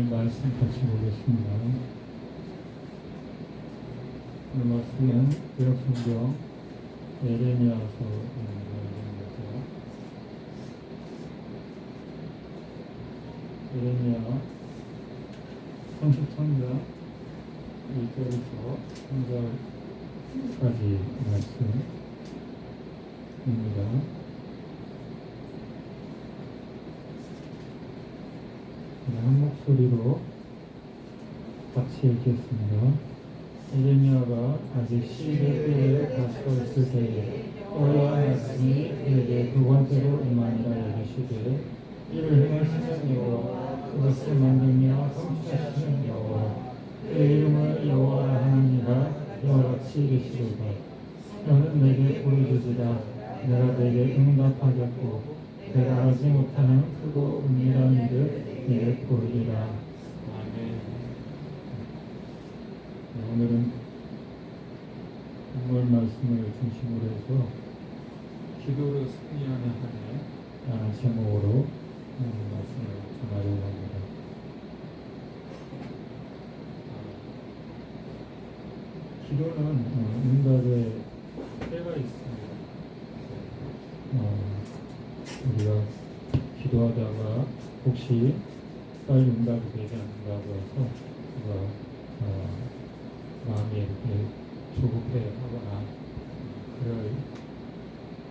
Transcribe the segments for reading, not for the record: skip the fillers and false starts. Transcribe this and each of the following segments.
말씀 같이 보겠습니다. 오늘 말씀은 구약성경 에레미야서입니다. 에레미야 33장 1절에서 3절까지 말씀입니다. 한 목소리로 같이 읽겠습니다. 에레미야가 아직 시내에 갇혀 있을 때에 여호와 말씀이 그에게 두 번째로 임하니라. 이르시되 이를 행하시는 여호와 그것을 만들며 성취하시는 여호와 그의 이름을 여호와 하나님이라 이와 같이 이르시로다. 너는 내게 부르짖으라. 내가 내게 응답하겠고 내가 알지 못하는 크고 은밀한 일을 내게 보이리라. 아멘. 오늘은 오늘 말씀을 중심으로 해서 기도로 승리하는 한 해라는 제목으로 말씀을 전하려고 합니다. 기도는 응답의 때가 있습니다. 우리가 기도하다가 혹시 빨리 응답이 되지 않는다고 해서 마음이 이렇게 조급해 하거나 그럴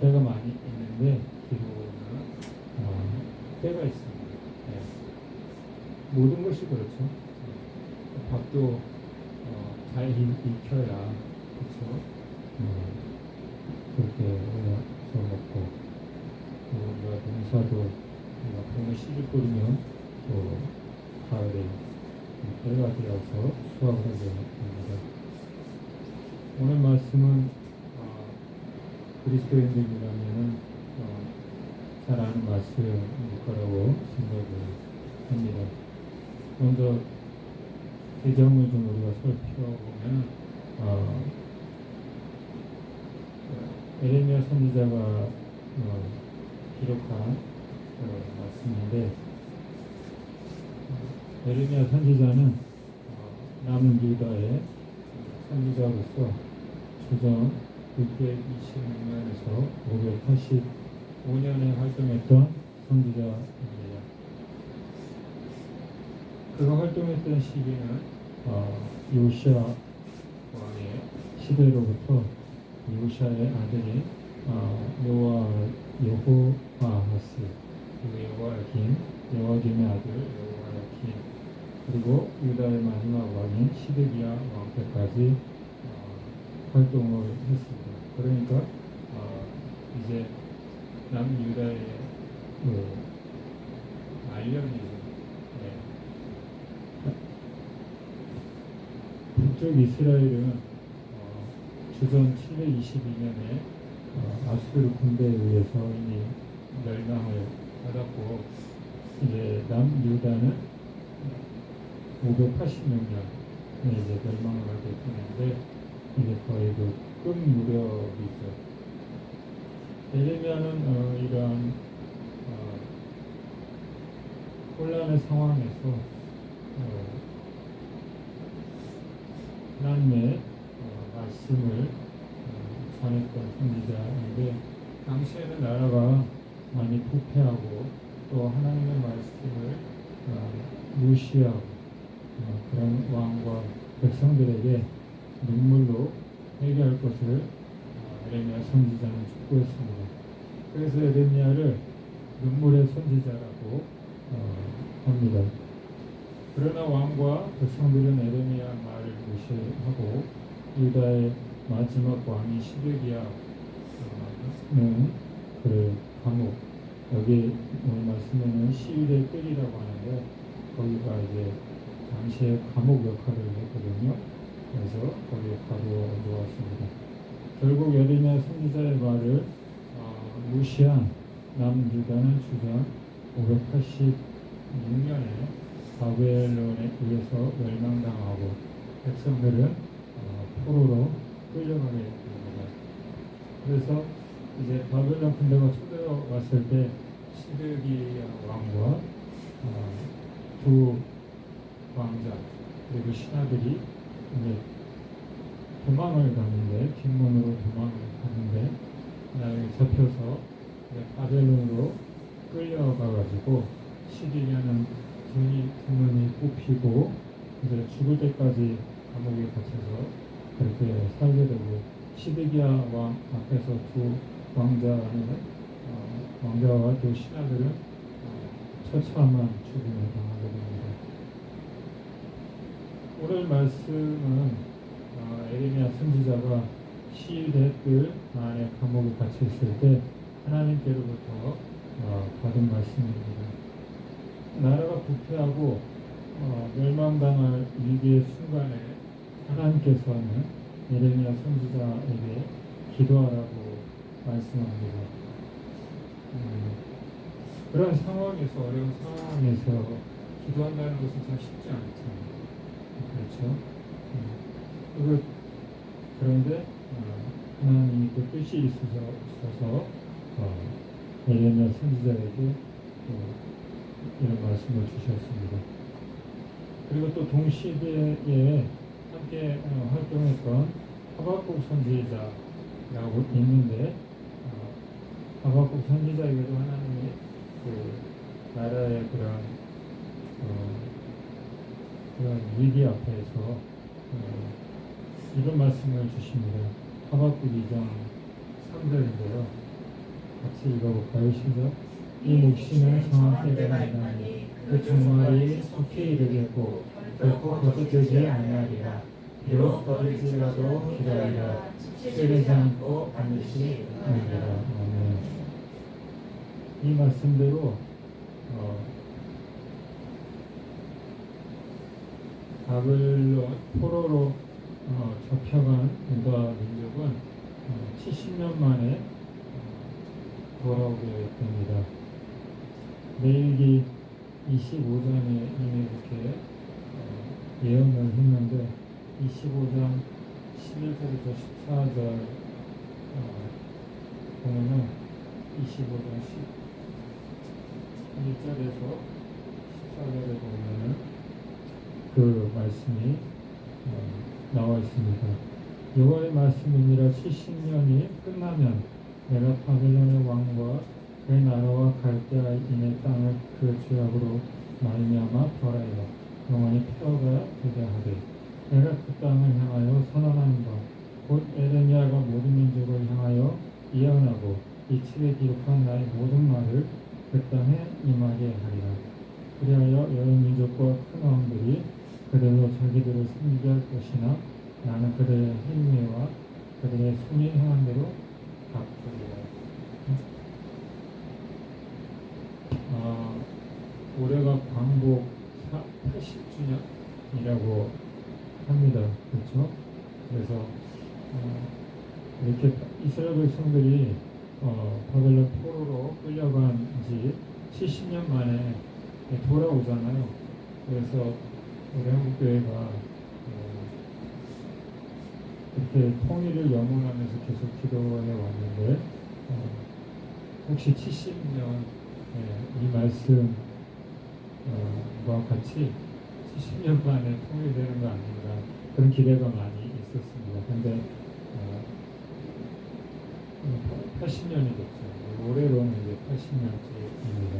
때가 많이 있는데 기도는 때가 있습니다. 모든 것이 그렇죠. 밥도 잘 익혀야 그렇죠. 그렇게 해서 먹고 우리가 농사도 봄에 씨를 뿌리면 또 가을에 때가 되어서 수확을 하게 됩니다. 오늘 말씀은 그리스도인들이라면 잘 아는 말씀일 거라고 생각을 합니다. 먼저 배경을 좀 우리가 살펴보면 에레미야 선지자가 기록한 말씀인데 에레미야 선지자는 남유다의 선지자로서 주전 626년에서 585년에 활동했던 선지자입니다. 그가 활동했던 시기는 요시야 왕의 시대로부터 요시야의 아들인 여호아하스, 여호야김의 아들 여호야김, 그리고 유다의 마지막 왕인 시드기야 왕 때까지 활동을 했습니다. 그러니까 이제 남유다의 말년이죠. 북쪽 이스라엘은 주전 722년에 아수르 군대에 의해서 이미 멸망을 받았고, 이제 남유다는 586년에 이제 멸망을 하게 되는데, 이제 거의 그 끝무렵이죠. 에레미야는 이러한 혼란의 상황에서 하나님의 말씀을 전했던 선지자인데, 당시에는 나라가 많이 부패하고 또 하나님의 말씀을 무시하고 그런 왕과 백성들에게 눈물로 회개할 것을 에레미야 선지자는 촉구했습니다. 그래서 에레미야를 눈물의 선지자라고 합니다. 그러나 왕과 백성들은 에레미야 말을 무시하고 유다의 마지막 왕이 시드기야는 그를 감옥, 여기 오늘 말씀에는 시위대 뜰이라고 하는데 거기가 이제 당시에 감옥 역할을 했거든요. 그래서 거기에 가두어 놓았습니다. 결국 에레미야 선지자의 말을 무시한 남유다는 주전 586년에 바벨론에 의해서 멸망당하고 백성들은 포로로 끌려가게 됩니다. 그래서 이제 바벨론 군대가 쳐들어왔을 때 시드기야 왕과 두 왕자 그리고 신하들이 이제 도망을 가는데 뒷문으로 도망을 가는데 잡혀서 바벨론으로 끌려가가지고 12년은 등문이 뽑히고 이제 죽을 때까지 감옥에 갇혀서 그렇게 살게 되고 시드기야 왕 앞에서 두 왕자와 또 신하들은 처참한 죽음을 당하게 됩니다. 오늘 말씀은 에레미야 선지자가 시대 뜰 안에 감옥에 갇혀 있을 때 하나님께로부터 받은 말씀입니다. 나라가 부패하고 멸망당할 위기의 순간에 하나님께서는 에레미야 선지자에게 기도하라고 말씀합니다. 그런 상황에서 어려운 상황에서 기도한다는 것은 참 쉽지 않잖아요. 그렇죠? 그런데 하나님이 그 뜻이 있어서 에레미야 선지자에게 이런 말씀을 주셨습니다. 그리고 또 동시대에 함께 활동했던 하박국 선지자라고 있는데 하박국 선지자에게도 하나님이 그 나라의 그런 위기 앞에서 이런 말씀을 주십니다. 하박국 2장 3절인데요. 같이 읽어볼까요? 시작. 이 묵시는 정확히 되나니 그 종말이 속히 이르겠고 결코 거듭되지 아니하리라. 비록 더딜지라도 기다리라. 시들지 않고 반드시 이르리라. 아멘. 이 말씀대로 바벨론 포로로 잡혀간 유다 민족은 70년 만에 돌아오게 됩니다. 레위기 25장에 이미 이렇게 예언을 했는데 25장 11절에서 14절 보면은 25장 11절에서 14절에 보면은 그 말씀이 나와 있습니다. 여호와의 말씀이니라. 70년이 끝나면 내가 바벨론의 왕과 그의 나라와 갈대아인의 땅을 그 죄악으로 말미암아 벌하여 영원히 폐허가 되게 하되 내가 그 땅을 향하여 선언하는 바 곧 에레미야가 모든 민족을 향하여 예언하고 이 책에 기록한 나의 모든 말을 그 땅에 임하게 하리라. 그리하여 여러 민족과 큰 왕들이 그들로 자기들을 섬기게 할 것이나 나는 그들의 행위와 그들의 손이 행한 대로 갚으리라. 올해가 광복 80주년이라고 합니다. 그렇죠? 그래서 이렇게 이스라엘 백성들이 바벨론 포로로 끌려간 지 70년 만에 돌아오잖아요. 그래서 우리 한국교회가 이렇게 통일을 염원하면서 계속 기도해 왔는데 혹시 70년 이 말씀과 같이 70년 만에 통일되는 거 아닌가 그런 기대가 많이 있었습니다. 근데 80년이 됐죠. 올해로는 이제 80년째입니다.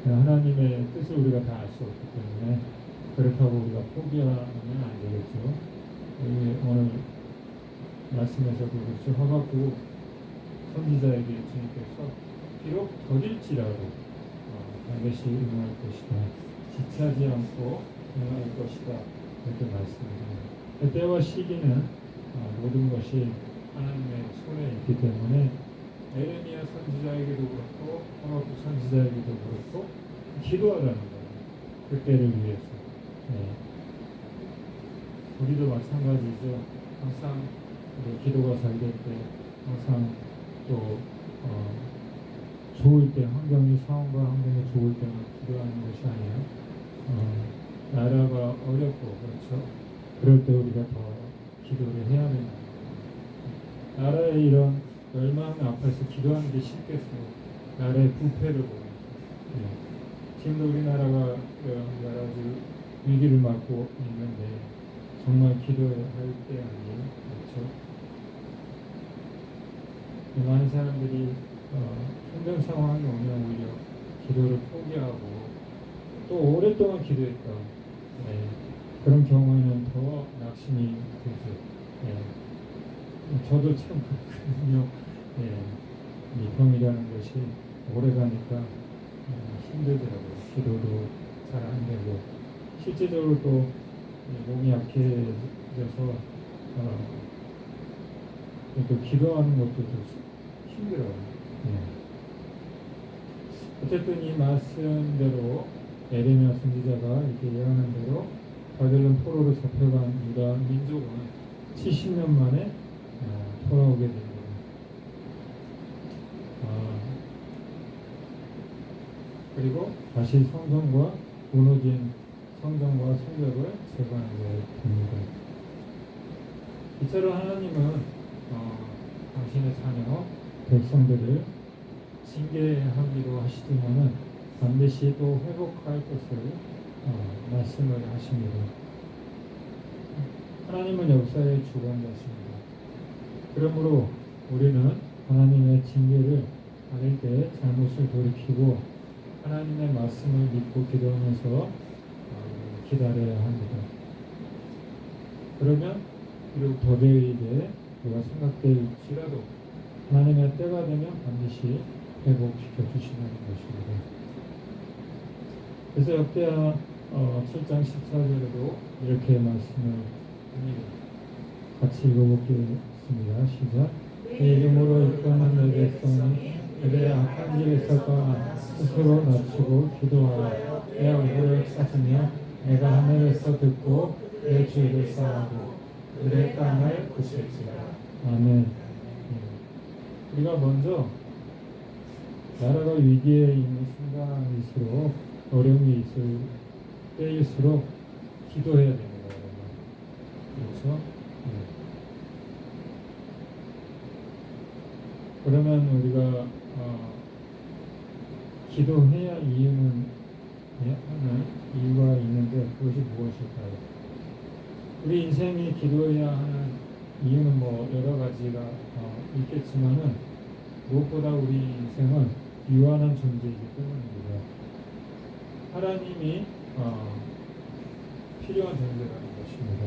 하나님의 뜻을 우리가 다 알 수 없기 때문에 그렇다고 우리가 포기하면 안 되겠죠. 오늘 말씀에서도 그렇죠. 하박국 선지자에게 주님께서 비록 더딜지라도 반드시 응할 것이다. 지체하지 않고 응할 것이다. 이렇게 말씀합니다. 때와 시기는 모든 것이 하나님의 손에 있기 때문에 에레미야 선지자에게도 그렇고 하박국 선지자에게도 그렇고 기도하라는 거예요. 그 때를 위해서. 우리도 마찬가지죠. 항상 기도가 잘 될 때 항상 또 좋을 때 상황과 환경이 좋을 때만 기도하는 것이 아니라 나라가 어렵고 그렇죠. 그럴 때 우리가 더 기도를 해야 된다. 나라의 이런 멸망 앞에서 기도하는 게 쉽겠어요. 나라의 부패를 보면서. 지금도 우리나라가 위기를 맞고 있는데 정말 기도할 때 아니에요. 그렇죠? 많은 사람들이 힘든 상황이 오면 오히려 기도를 포기하고 또 오랫동안 기도했다. 네. 그런 경우에는 더 낙심이 되죠. 네. 저도 참 그렇거든요. 네. 믿음이라는 것이 오래 가니까 힘들더라고요. 기도도 잘 안 되고 실제적으로 또 몸이 약해져서 또 기도하는 것도 좀 힘들어요. 네. 어쨌든 이 말씀대로 에레미야 선지자가 이렇게 예언한 대로 바벨론 포로로 잡혀간 유다 민족은 70년 만에 돌아오게 됩니다. 그리고 다시 성전과 무너진 성전과 성벽을 재건하게 됩니다. 이처럼 하나님은 당신의 자녀 백성들을 징계하기로 하시지만은 반드시 또 회복할 것을 말씀을 하십니다. 하나님은 역사의 주관자십니다. 그러므로 우리는 하나님의 징계를 받을 때 잘못을 돌이키고 하나님의 말씀을 믿고 기도하면서 기다려야 합니다. 그러면 비록 더디게 우리가 생각될지라도 하나님의 때가 되면 반드시 회복시켜 주신다는 것입니다. 그래서 역대하 7장 14절에도 이렇게 말씀을 합니다. 같이 읽어보겠습니다. 시작. 내 이름으로 이끄는 내 백성이 그들의 악한 길에서 떠나 스스로 낮추고 기도하여 내 얼굴을 찾으며 내가 하늘에서 듣고 내 죄를 사하고 그들의 땅을 고칠지라. 아멘. 우리가 먼저 나라가 위기에 있는 순간일수록 어려움이 있을 때일수록 기도해야 됩니다. 그렇죠? 그러면 우리가 기도해야 하는 이유가 있는데 그것이 무엇일까요? 우리 인생이 기도해야 하는 이유는 뭐 여러 가지가 있겠지만은 무엇보다 우리 인생은 유한한 존재이기 때문입니다. 하나님이 필요한 존재라는 것입니다.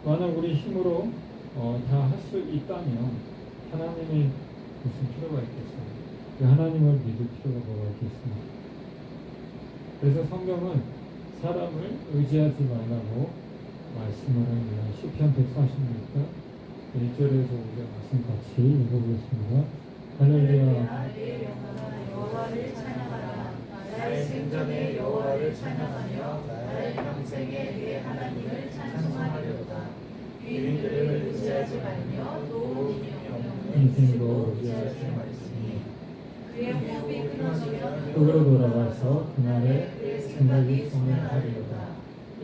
만약 우리 힘으로 다 할 수 있다면 하나님이 무슨 필요가 있겠어요? 하나님을 믿을 필요가 뭐가 있겠습니까? 그래서 성경은 사람을 의지하지 말라고 말씀을 합니다. 시편 146편 1절에서 5절 말씀 같이 읽어보겠습니다. 할렐루야. 여호와를 찬양하라. 나의 생전에 여호와를 찬양하며 나의 평생에 내 하나님을 찬송하리로다. 유인들을 의지하지 말며 또 인생도 의지하지 말지니 그의 호흡이 끊어지면 흙으로 돌아가서 그날에 그의 생각이 소멸하리로다.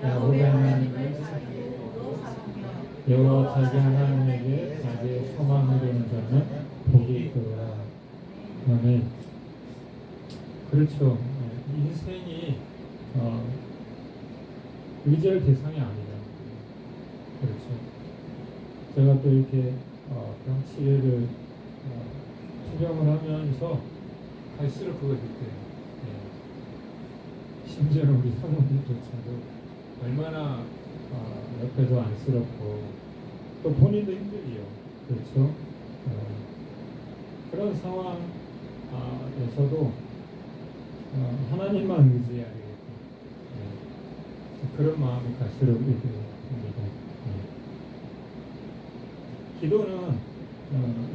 야곱의 하나님을 자기 이름으로 삼으며 여호와 자기 하나님에게 자기의 소망을 두는 자는 복이 있도다. 아멘. 그렇죠. 인생이 의지할 대상이 아니다. 그렇죠. 제가 또 이렇게 병치레를 투병을 하면서 갈수록 그걸 느껴요. 심지어는 우리 사모님조차도 얼마나 옆에서 안쓰럽고 또 본인도 힘들죠. 그렇죠. 그런 상황에서도 하나님만 의지해야 되겠다. 그런 마음이 갈수록 이렇게 됩니다. 기도는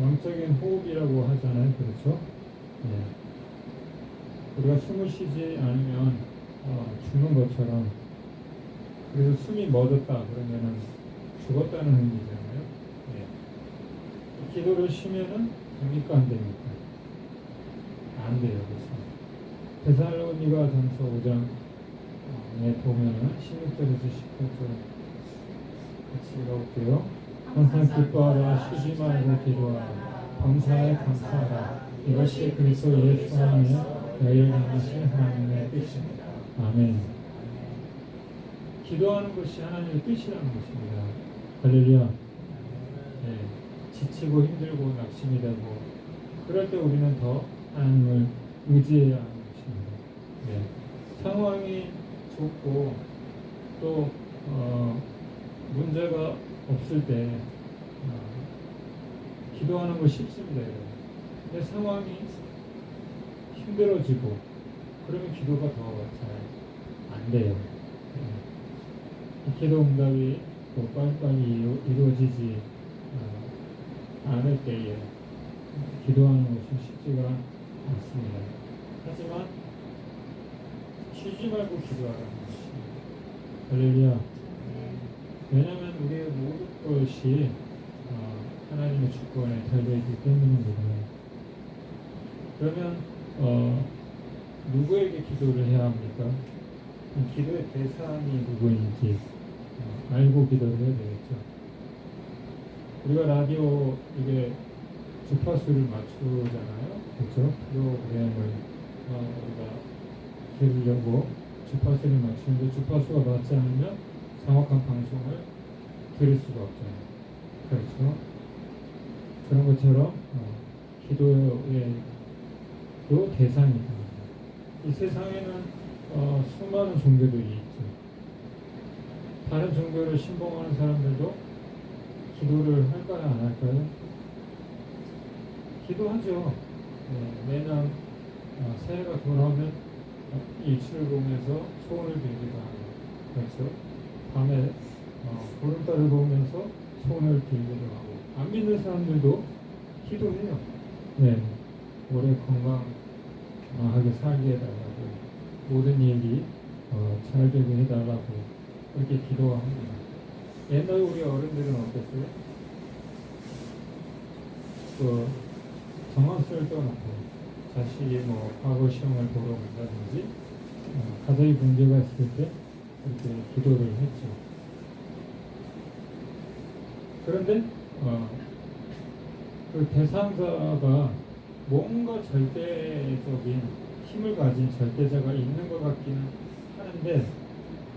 영적인 호흡이라고 하잖아요. 그렇죠? 우리가 숨을 쉬지 않으면 죽는 것처럼, 그래서 숨이 멎었다 그러면은 죽었다는 의미잖아요. 기도를 쉬면은 됩니까 안 됩니까? 안 돼요. 그렇죠? 데살로니가 전서 5장에 보면은 16절에서 18절 같이 읽어볼게요. 항상 기뻐하라, 쉬지 말고 기도하라, 범사에 감사하라. 이것이 그리스도 예수 안에 너희를 향하신 하나님의 뜻입니다. 아멘. 기도하는 것이 하나님의 뜻이라는 것입니다. 할렐루야. 네, 지치고 힘들고 낙심이 되고 그럴 때 우리는 더 하나님을 의지해야 하는 것입니다. 네, 상황이 좋고 또 문제가 없을 때 기도하는 거 쉽습니다. 근데 상황이 힘들어지고 그러면 기도가 더 잘 안 돼요. 기도 응답이 또 빨리빨리 이루어지지 않을 때에 기도하는 것이 쉽지가 않습니다. 하지만 쉬지 말고 기도하라는 것입니다. 할렐루야. 왜냐하면 우리의 모든 것이 하나님의 주권에 달려있기 때문입니다. 그러면 누구에게 기도를 해야 합니까? 기도의 대상이 누구인지 알고 기도를 해야 되겠죠. 우리가 라디오 이게 주파수를 맞추잖아요. 그렇죠? 프로그램을 우리가 들으려고 주파수를 맞추는데 주파수가 맞지 않으면 정확한 방송을 들을 수가 없잖아요. 그렇죠? 그런 것처럼 기도의 또 대상이다. 이 세상에는 수많은 종교들이 있죠. 다른 종교를 신봉하는 사람들도 기도를 할까요? 안 할까요? 기도하죠. 매년 새해가 돌아오면 일출을 보면서 소원을 빌기도 하고, 그렇죠? 밤에 보름달을 보면서 소원을 빌기도 하고, 안 믿는 사람들도 기도해요. 네, 올해 건강하게 살게 해달라고, 모든 일이 잘 되게 해달라고 그렇게 기도합니다. 옛날 우리 어른들은 어땠어요? 정학을 떠나고 자식이 과거 시험을 보러 간다든지 가정이 문제가 있을 때 이렇게 기도를 했죠. 그런데 그 대상자가 뭔가 절대적인 힘을 가진 절대자가 있는 것 같기는 하는데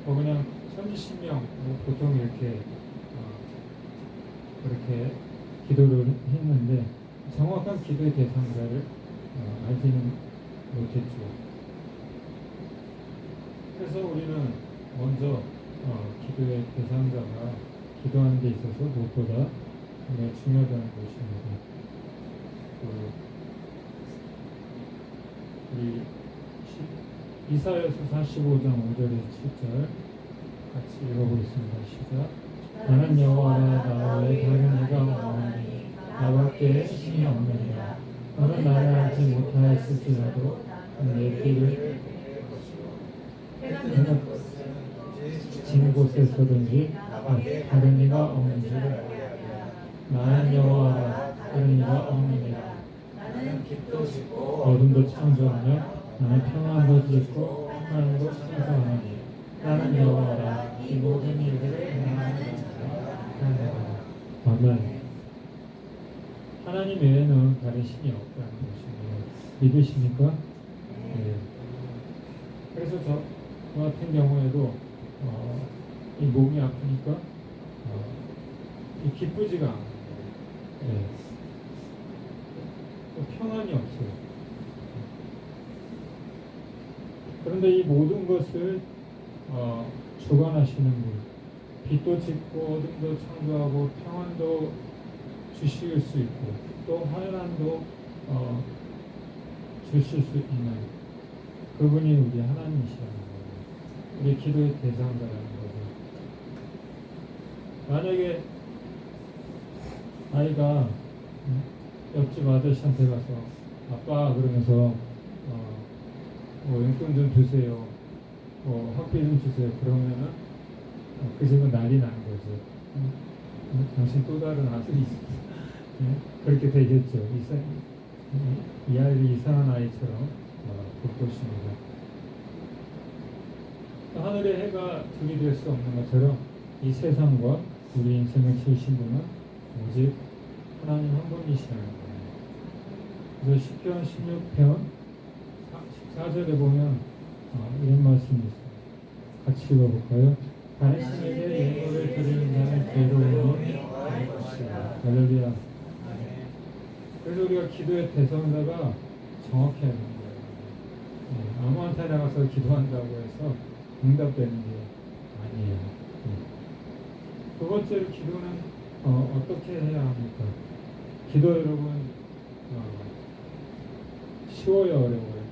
그냥 천지신명 보통 이렇게 그렇게 기도를 했는데 정확한 기도의 대상자를 알지는 못했죠. 그래서 우리는 먼저 기도의 대상자가 기도하는 데 있어서 무엇보다 중요하다는 것입니다. 우리 이사야서 45장 5절에서 7절 같이 읽어보겠습니다. 시작. 나는 여호와라, 나 외에 다른 이가 없나니 나밖에 신이 없느니라. 너는 나를 알지 못하였을지라도 내 길을 내가 진 곳에서든지 다른 이가 없는지를 나는 여호와라, 다른 이가 없느니라. 나는 빛도 짓고 어둠도 창조하며 나는 평안도 짓고 하나님도 창조하나니 나는 여호와라, 이 모든 일들을 행하는 자라. 아멘. 하나님 외에는 다른 신이 없다는 것입니다. 믿으십니까? 네. 그래서 저 같은 경우에도 이 몸이 아프니까 기쁘지가 않아요. 네. 평안이 없어요. 그런데 이 모든 것을 주관하시는 분, 빛도 짓고 어둠도 창조하고 평안도 주실 수 있고 또 환란도 주실 수 있는 그분이 우리 하나님이시라는 거예요. 우리 기도의 대상자라는 거죠. 만약에 아이가 옆집 아저씨한테 가서 아빠 그러면서 용돈 좀 주세요, 학비 좀 주세요 그러면은 그 집은 난리 나는 거죠. 당신 또 다른 아들이 있어. 그렇게 되겠죠. 이 아이를 이상한 아이처럼 볼 것입니다. 하늘의 해가 둘이 될 수 없는 것처럼 이 세상과 우리 인생을 지으신 분은 오직 하나님 한 분이시라는 거예요. 그래서 시편 16편 14절에 보면 이런 말씀이 있어요. 같이 읽어볼까요? 당신에게 예물을 드리는 자는 괴로움이 될 것이다. 할렐루야. 그래서 우리가 기도의 대상자가 정확해야 하는 거예요. 아무한테 나가서 기도한다고 해서 응답되는 게 아니에요. 두 번째로 기도는 어떻게 해야 합니까? 기도 여러분 쉬워요, 어려워요?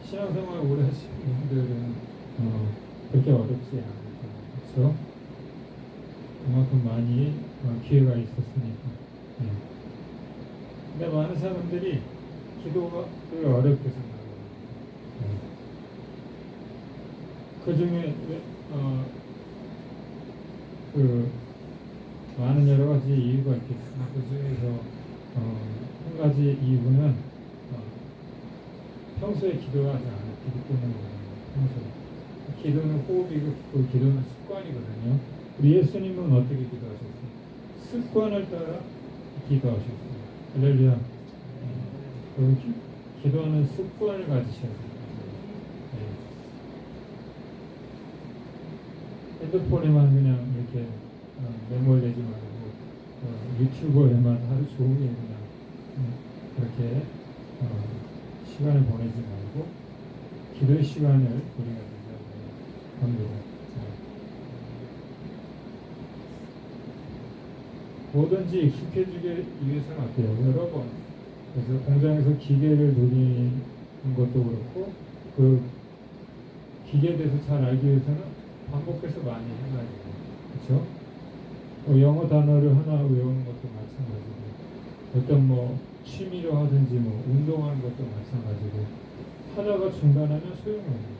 신앙생활 오래 하시는 분들은 그렇게 어렵지 않을까, 그렇죠? 그만큼 많이 기회가 있었으니까. 근데 많은 사람들이 기도가 되게 어렵게 생각해요. 그 중에 그 많은 여러 가지 이유가 있겠으나 그 중에서 한 가지 이유는 평소에 기도하지 않았기 때문이거든요. 평소에 기도는 호흡이고 그 기도는 습관이거든요. 우리 예수님은 어떻게 기도하셨어요? 습관을 따라 기도하셨어요. 할렐루야. 기도하는 습관을 가지셔야 돼요. 핸드폰에만 그냥 이렇게 매몰되지 말고 유튜브에만 하루 종일 그냥 그렇게 시간을 보내지 말고 기도의 시간을 우리가 가져야 합니다. 뭐든지 익숙해지기 위해서는 어때요? 여러 번. 그래서 공장에서 기계를 돌리는 것도 그렇고 그 기계에 대해서 잘 알기 위해서는 반복해서 많이 해가야 돼요. 그렇죠? 영어 단어를 하나 외우는 것도 마찬가지고 어떤 뭐 취미로 하든지 뭐 운동하는 것도 마찬가지고 하다가 중단하면 소용이 없어요.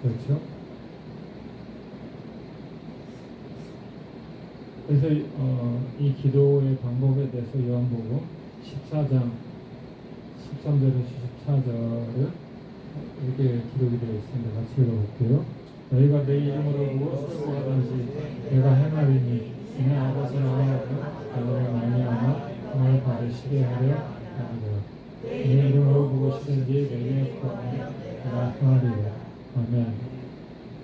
그렇죠? 그래서 이 기도의 방법에 대해서 요한복음 14장 13절에서 14절을 이렇게 기록이 되어 있습니다. 같이 읽어볼게요. 너희가 내 이름으로 무엇을 구하든지 내가 행하리니 이는 아버지 나와서 너희를 말미암아 영광을 받으시게 하려 합니다. 내 이름으로 무엇이든지 내게 구하면 내가 행하리라. 아멘.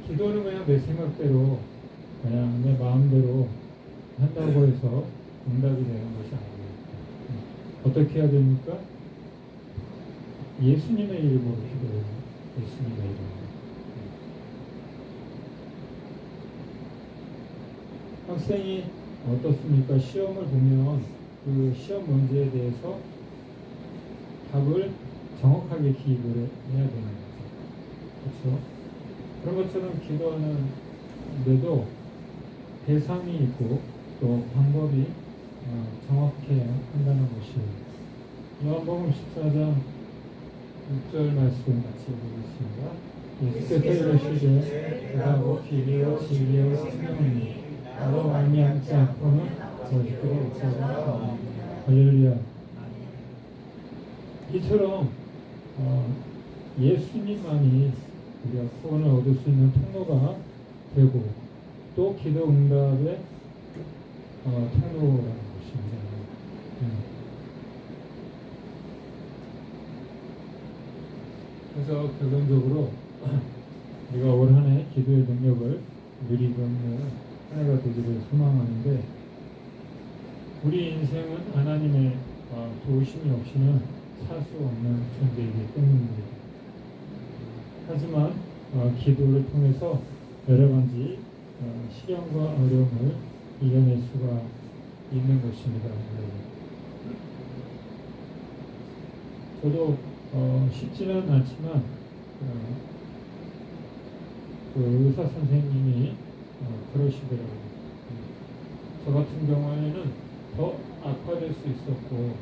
기도는 그냥 내 생각대로 그냥 내 마음대로 한다고 해서 응답이 되는 것이 아니에요. 어떻게 해야 됩니까? 예수님의 이름으로 기도해요. 예수님의 이름으로. 학생이 어떻습니까? 시험을 보면 그 시험 문제에 대해서 답을 정확하게 기입을 해야 되는 거죠. 그렇죠? 그런 것처럼 기도하는데도 대상이 있고 또 방법이 정확해야 한다는 것이에요. 요한복음 14장 6절 말씀 같이 읽겠습니다. 예수께서 이르시되 내가 곧 길이요 진리요 생명이니 나로 말미암지 않고는 너희들이 없어서 할렐루야. 이처럼 예수님만이 우리가 구원을 얻을 수 있는 통로가 되고 또 기도 응답의 통로라는 것입니다. 그래서 결론적으로 우리가 올 한 해 기도의 능력을 누리고 있는 한 해가 되기를 소망하는데 우리 인생은 하나님의 도우심이 없이는 살 수 없는 존재이기 때문입니다. 하지만 기도를 통해서 여러 가지 시련과 어려움을 이겨낼 수가 있는 것입니다. 저도 쉽지는 않지만 그 의사 선생님이 그러시더라고요. 저 같은 경우에는 더 악화될 수 있었고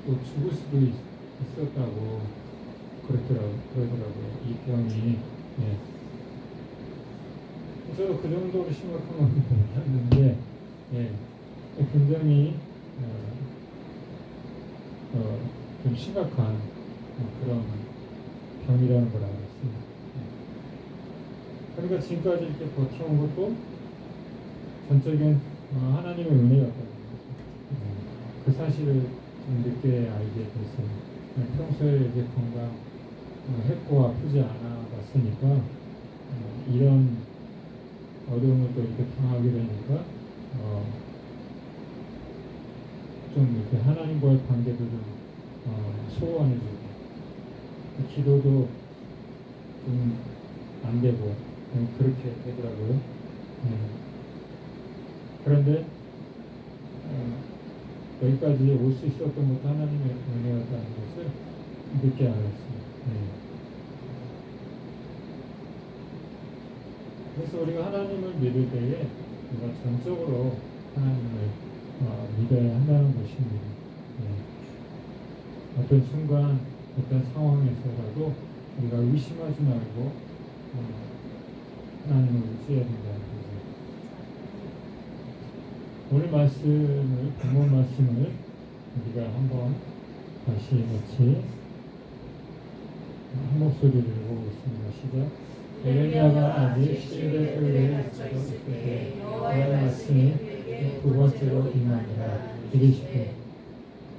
또 죽을 수도 있었다고 그러더라고요. 이 병이. 저도 그 정도로 심각한 건 몰랐는데 굉장히 좀 심각한 그런 병이라는 걸 알았습니다. 그러니까 지금까지 이렇게 버텨온 것도 전적인 하나님의 은혜였다는 그 사실을 좀 늦게 알게 됐어요. 평소에 이렇게 건강했고 아프지 않아 봤으니까 이런 어려움을 또 이렇게 당하게 되니까 좀 이렇게 하나님과의 관계도 좀 소원해지고 기도도 좀 안 되고 그렇게 되더라고요. 그런데 여기까지 올 수 있었던 것도 하나님의 은혜였다는 것을 늦게 알았어요. 그래서 우리가 하나님을 믿을 때에 우리가 전적으로 하나님을 믿어야 한다는 것입니다. 어떤 순간, 어떤 상황에서라도 우리가 의심하지 말고 하나님을 의지해야 된다는 거죠. 오늘 말씀을, 본문 말씀을 우리가 한번 다시 같이 한 목소리를 읽어보겠습니다. 시작. 에레미야가 아직 시대 뜰에 갇혀있을 때에 여호와의 말씀이 두 번째로 임하니라. 이르시되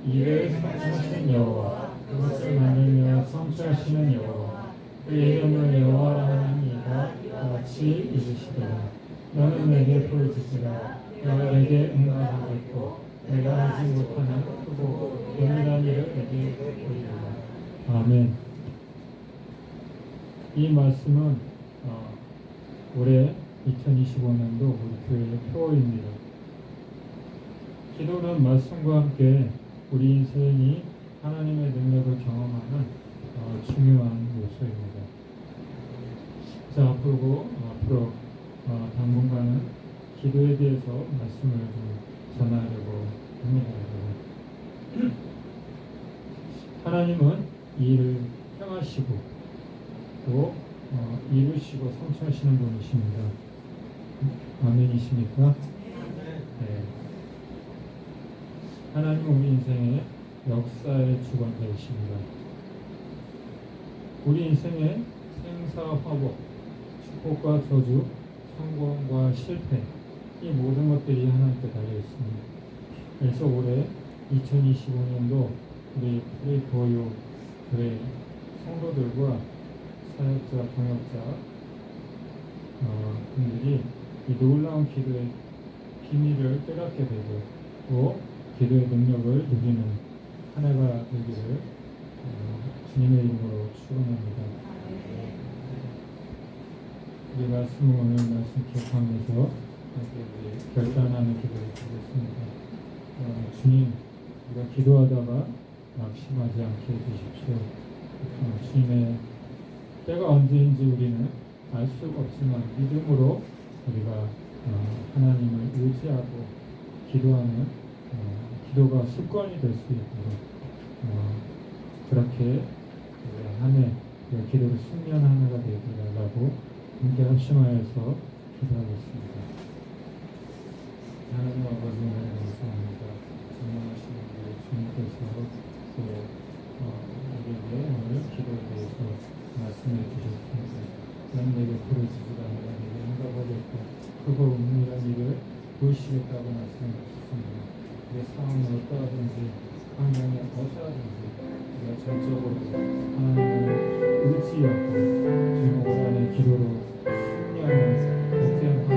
이를 성취하시는 여호와 그것을 만들며 성취하시는 여호와 그의 이름을 여호와라 하나니가 이와 같이 이르시더라. 너는 내게 부르짖으라. 너에게 응답하겠고 내가 하지 못하는 크고 은밀한 일을 내게 보이리라. 아멘. 이 말씀은 올해 2025년도 우리 교회의 표어입니다. 기도는 말씀과 함께 우리 인생이 하나님의 능력을 경험하는 중요한 요소입니다. 자, 앞으로 당분간은 기도에 대해서 말씀을 좀 전하려고 합니다. 하나님은 이 일을 행하시고 또 이루시고 성취하시는 분이십니다. 아멘이십니까? 네. 하나님은 우리 인생의 역사의 주관자이십니다. 우리 인생의 생사화복, 축복과 저주, 성공과 실패, 이 모든 것들이 하나님께 달려 있습니다. 그래서 올해 2025년도 우리 프리보유 교회 성도들과 사역자, 동역자 분들이 이 놀라운 기도의 비밀을 깨닫게 되고 또 기도의 능력을 누리는 한 해가 되기를 주님의 이름으로 축원합니다. 우리 말씀 오늘 말씀 기억하면서 함께 우리 결단하는 기도를 드리겠습니다. 주님, 우리가 기도하다가 낙심하지 않게 해주십시오. 주님의 때가 언제인지 우리는 알 수가 없지만 믿음으로 우리가 하나님을 의지하고 기도하는 기도가 습관이 될 수 있도록 그렇게 한 해 기도를 승리한 한 해가 되기라고 함께 합심하여서 기도하겠습니다. 하나님 아버지 하나님 감사합니다. 전능하신 우리 주님께서 또 우리에게 오늘 기도에 대해서 말씀해 주셨습니다. 난 내게 부르짖으라 내가 내게 응답하겠고 크고 은밀한 일을 보이시겠다고 말씀해 주셨습니다. 우리의 상황이 어떠하든지 환경이 어떠하든지 우리가 전적으로 하나님을 의지하고 주님 올 한해 기도로 승리하는 복된 한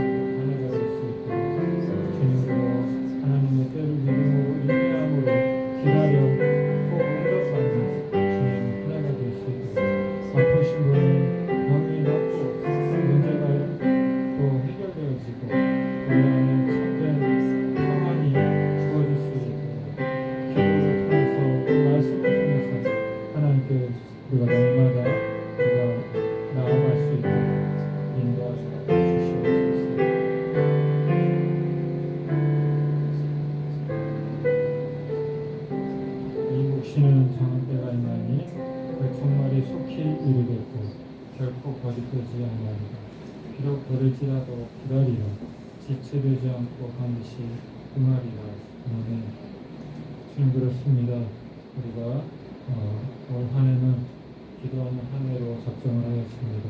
해가 될 수 있도록 주님으로 하나님의 때를 믿음으로 인내함으로 기다려 꼭 응답받는 주님 한 해가 될 수 있도록 아프신 분은 병이 낫고 문제가 또 해결되어지고 우리 안에 참된 평안이 주어질 수 있도록 기도를 통해서 말씀을 통해서 하나님께 우리가 날마다 우리가 나아갈 수 있도록 인도하시옵소서. 이 묵시는 정한 때가 있나니 그 종말이 속히 이르겠고 결코 거짓되지 아니하리라. 비록 버릴지라도 기다리라. 지체되지 않고 반드시 응하리라. 아멘. 주님 그렇습니다. 우리가 올 한 해는 기도하는 한 해로 작정을 하였습니다.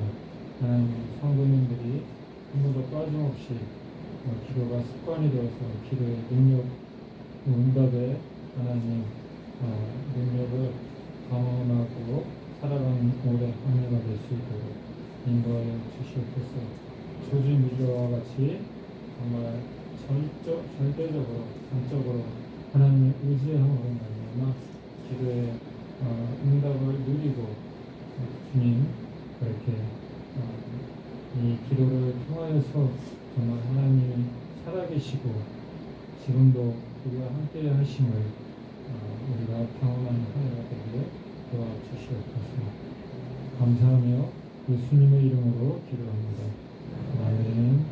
하나님 성도님들이 한 번도 빠짐없이 기도가 습관이 되어서 기도의 능력, 응답의 하나님 능력을 경험하고 살아가는 올해 한 해가 될 수 있도록 인도하여 주시옵소서. 조지 밀러와 같이 정말 절대적으로 전적으로 하나님을 의지함으로 말미암아 기도의 응답을 누리고 주님 그렇게 이 기도를 통하여서 정말 하나님이 살아계시고 지금도 우리와 함께 하심을 우리가 경험하는 하루가 되게 도와주시옵소서. 감사하며 예수님의 이름으로 기도합니다. 아멘.